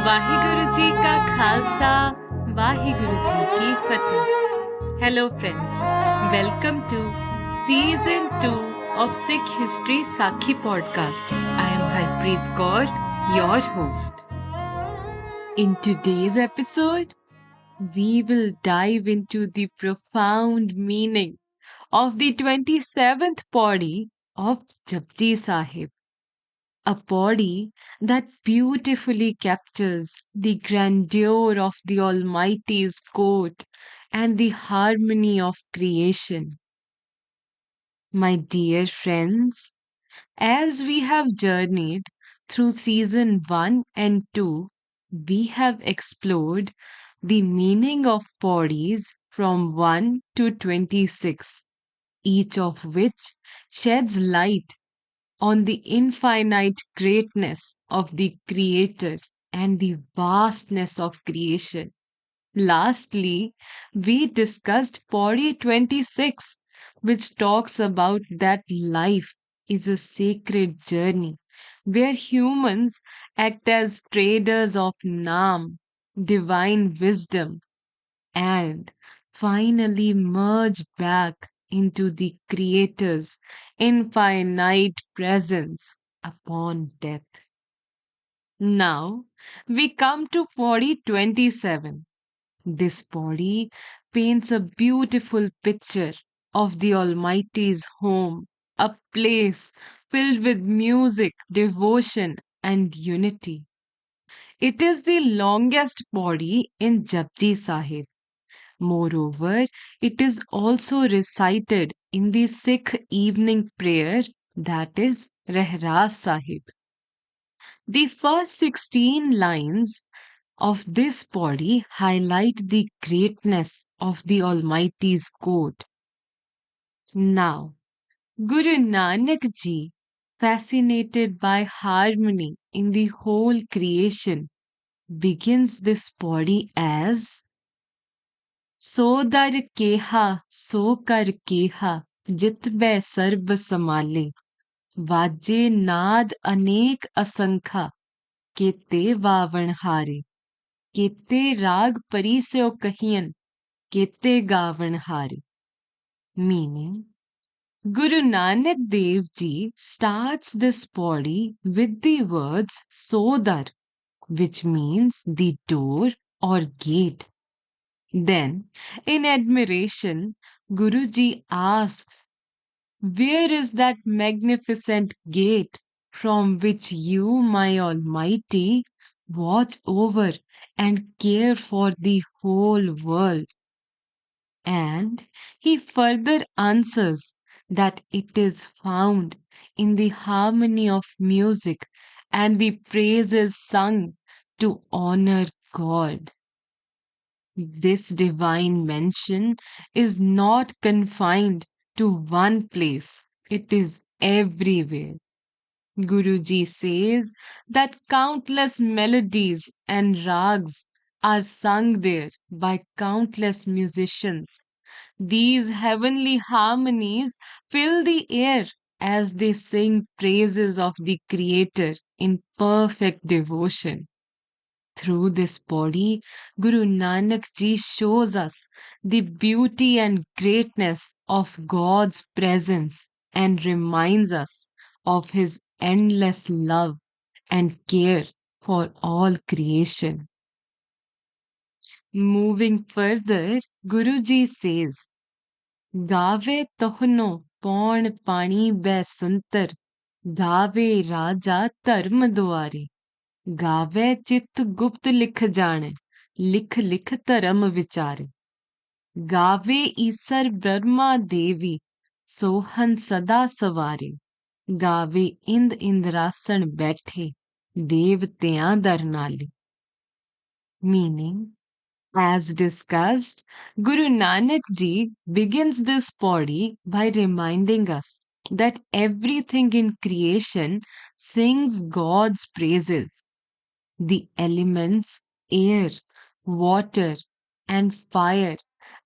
वाहिगुरु जी का खालसा वाहिगुरु जी की फतेह. Hello friends, welcome to season 2 of Sikh History Sakhi podcast. I am Harpreet Kaur, your host. In today's episode, we will dive into the profound meaning of the 27th Pauri of Japji Sahib, a body that beautifully captures the grandeur of the Almighty's court and the harmony of creation. My dear friends, as we have journeyed through season 1 and 2, we have explored the meaning of bodies from 1 to 26, each of which sheds light on the infinite greatness of the Creator and the vastness of creation. Lastly, we discussed Body 26, which talks about that life is a sacred journey where humans act as traders of Nam, divine wisdom, and finally merge back into the Creator's infinite presence upon death. Now we come to body 27. This body paints a beautiful picture of the Almighty's home, a place filled with music, devotion, and unity. It is the longest body in Japji Sahib. Moreover, it is also recited in the Sikh evening prayer, that is Rehras Sahib. The first 16 lines of this body highlight the greatness of the Almighty's court. Now, Guru Nanak Ji, fascinated by harmony in the whole creation, begins this body as ਸੋ ਦਰ ਕੇਹਾ ਸੋ ਕਰ ਕੇਹਾ ਜਿਤ ਬੈ ਸਰਬ ਸਮਾਲੇ ਵਾਜੇ ਨਾਦ ਅਨੇਕ ਅਸੰਖਾ ਕੇਤੇ ਵਾਵਣ ਹਾਰੇ ਕੇਤੇ ਰਾਗ ਪਰੀ ਸਿਓ ਕਹੀਨ ਕੇਤੇ ਗਾਵਣ ਹਾਰੇ. Meaning, Guru Nanak Dev Ji starts this body with the words Sodar, which means the door or gate. Then, in admiration, Guruji asks, where is that magnificent gate from which you, my Almighty, watch over and care for the whole world? And he further answers that it is found in the harmony of music and the praises sung to honor God. This divine mention is not confined to one place, it is everywhere. Guruji says that countless melodies and rags are sung there by countless musicians. These heavenly harmonies fill the air as they sing praises of the Creator in perfect devotion. Through this body, Guru Nanak Ji shows us the beauty and greatness of God's presence and reminds us of His endless love and care for all creation. Moving further, Guruji says, Gave tohno paun pani bੈ suntar, gave raja dharm duare. ਗਾਵੇ ਚਿਤ ਗੁਪਤ ਲਿਖ ਜਾਣੇ ਲਿਖ ਲਿਖ ਧਰਮ ਵਿਚਾਰੇ ਗਾਵੇ ਈਸਰ ਬ੍ਰਹਮਾ ਦੇਵੀ ਸੋਹਨ ਸਦਾ ਸਵਾਰੇ ਗਾਵੇ ਇੰਦ ਇੰਦਰਾਸਣ ਬੈਠੇ ਦੇਵਤਿਆਂ ਦਰ ਨਾਲੇ. Meaning, as discussed, Guru Nanak Ji begins this body by reminding us that everything in creation sings God's praises. The elements, air, water, and fire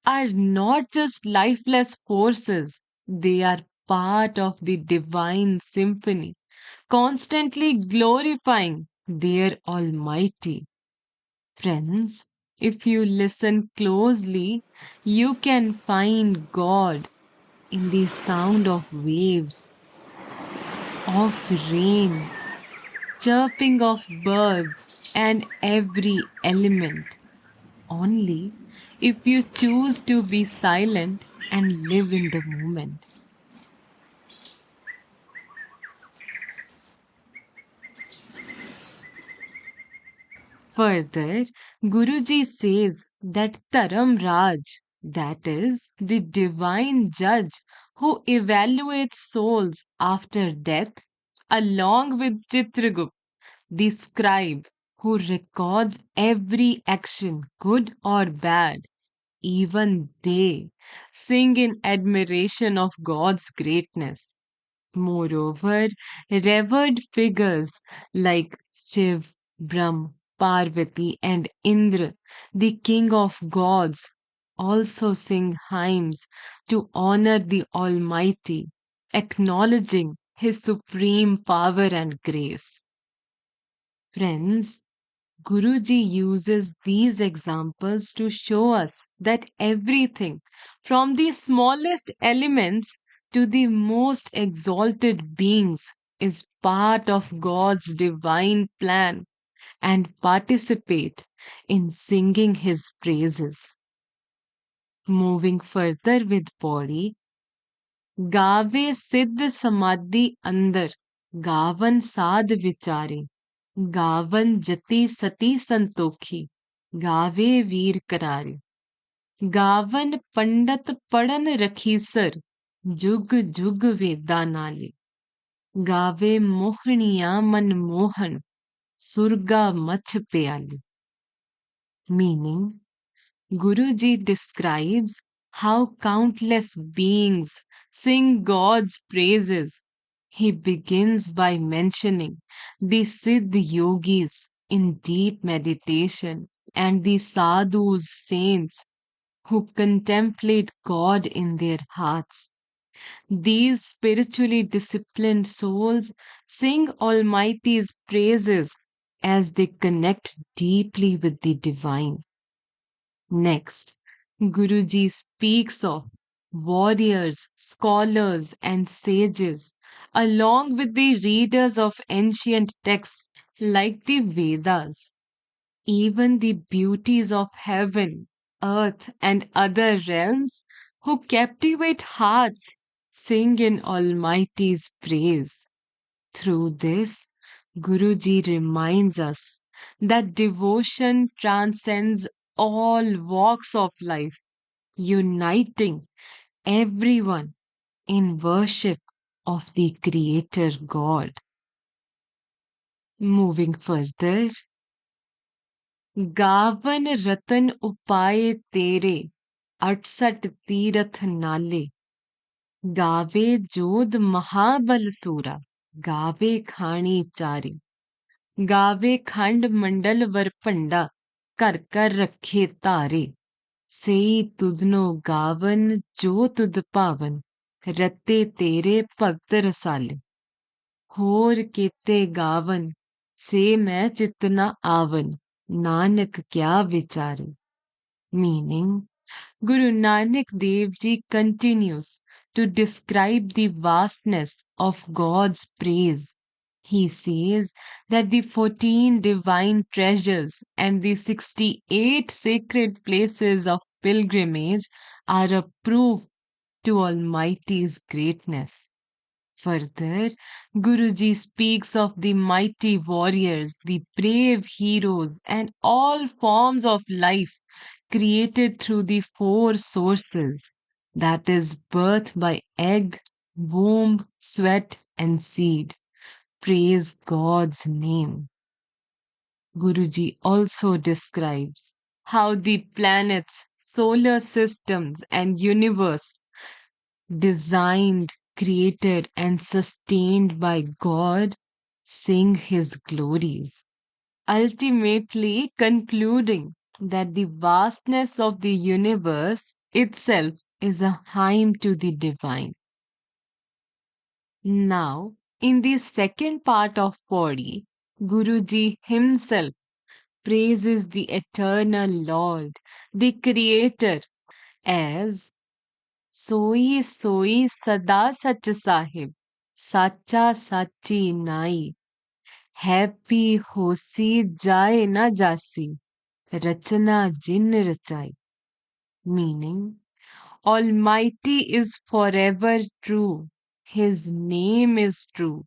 are not just lifeless forces, they are part of the divine symphony, constantly glorifying their Almighty. Friends, if you listen closely, you can find God in the sound of waves, of rain, chirping of birds, and every element. Only if you choose to be silent and live in the moment. Further, Guruji says that Taram Raj, that is, the divine judge who evaluates souls after death, along with Chitragupta, the scribe who records every action, good or bad, even they sing in admiration of God's greatness. Moreover, revered figures like Shiv, Brahm, Parvati, and Indra, the king of gods, also sing hymns to honor the Almighty, acknowledging his supreme power and grace. Friends, Guruji uses these examples to show us that everything, from the smallest elements to the most exalted beings, is part of God's divine plan and participate in singing his praises. Moving further with body, गावे सिद्ध समाधि अंदर गावन साध विचारे गावन जति सती संतोखी गावे वीर करारे गावन पंडित पढ़न रखीसर जुग जुग वेदा नाले गावे मोहनिया मनमोहन सुरगा मछ प्याले. Meaning, Guruji describes how countless beings sing God's praises. He begins by mentioning the Siddh yogis in deep meditation and the sadhus, saints who contemplate God in their hearts. These spiritually disciplined souls sing Almighty's praises as they connect deeply with the divine. Next, Guruji speaks of warriors, scholars, and sages, along with the readers of ancient texts like the Vedas. Even the beauties of heaven, earth, and other realms who captivate hearts sing in Almighty's praise. Through this, Guruji reminds us that devotion transcends all walks of life, uniting everyone in worship of the Creator God. Moving further, गावन रतन उपाय तेरे 68 तीरथ नाले गावे जोध महाबल सूरा गावे खाणी चारी गावे खंड मंडल वर भंडा कर कर रखे तारे सेई तुधनो गावन जो तुद पावन रते तेरे भगत रसाले होर केते गावन से मैं चितना आवन नानक क्या विचारे. Meaning, Guru Nanak Dev Ji continues to describe the vastness of God's praise. He says that the 14 divine treasures and the 68 sacred places of pilgrimage are a proof to Almighty's greatness. Further, Guruji speaks of the mighty warriors, the brave heroes, and all forms of life created through the four sources, that is, birth by egg, womb, sweat, and seed. Praise God's name. Guruji also describes how the planets, solar systems, and universe designed, created, and sustained by God sing his glories, ultimately concluding that the vastness of the universe itself is a hymn to the divine. Now, in the second part of Pauri, Guruji himself praises the eternal Lord, the Creator, as Soi Soi Sada Sach Sahib, Sacha Sachi Nai, Happy Hosi Jai Na Jasi, Rachana Jin Rachai. Meaning, Almighty is forever true. His name is true,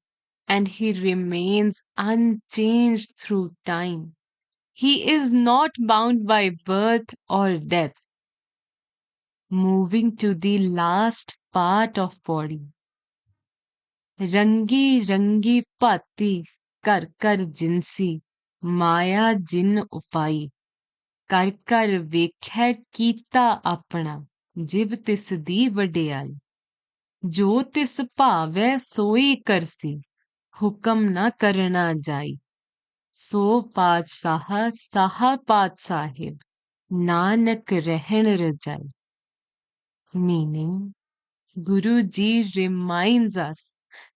and He remains unchanged through time. He is not bound by birth or death. Moving to the last part of body. Rangi rangi pati kar kar jinsi, Maya jin upai. ਕਰ ਕਰ ਵੇਖੈ ਕੀਤਾ ਆਪਣਾ ਜਿਵ ਤਿਸ ਦੀ ਵਡਿਆਈ ਜੋ ਤਿਸ ਭਾਵੈ ਸੋਈ ਕਰਸੀ ਹੁਕਮ ਨਾ ਕਰਨਾ ਜਾਈ ਸੋ ਪਾਤਸ਼ਾਹ ਸਾਹਾ ਪਾਤਸ਼ਾਹਿਬ ਨਾਨਕ ਰਹਿਣ ਰਜਾਈ meaning Guru Ji reminds us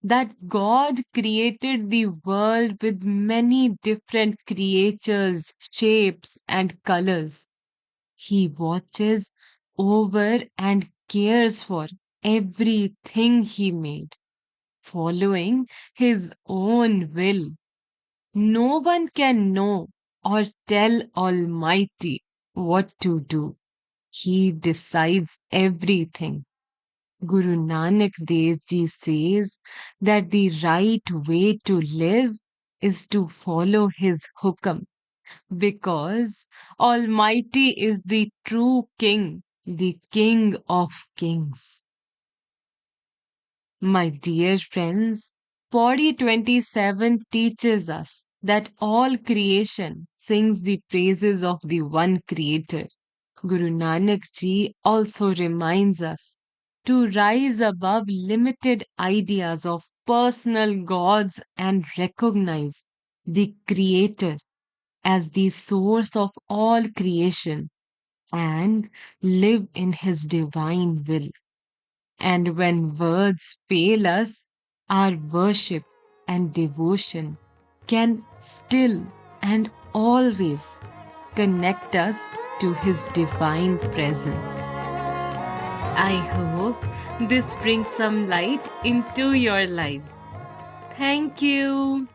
that God created the world with many different creatures, shapes, and colors. He watches over and cares for everything He made, following His own will. No one can know or tell Almighty what to do. He decides everything. Guru Nanak Dev Ji says that the right way to live is to follow His hukam because Almighty is the true King, the King of Kings. My dear friends, Pauri 27 teaches us that all creation sings the praises of the one Creator. Guru Nanak Ji also reminds us to rise above limited ideas of personal gods and recognize the Creator as the source of all creation and live in His divine will. And when words fail us, our worship and devotion can still and always connect us to His divine presence. I hope this brings some light into your lives. Thank you.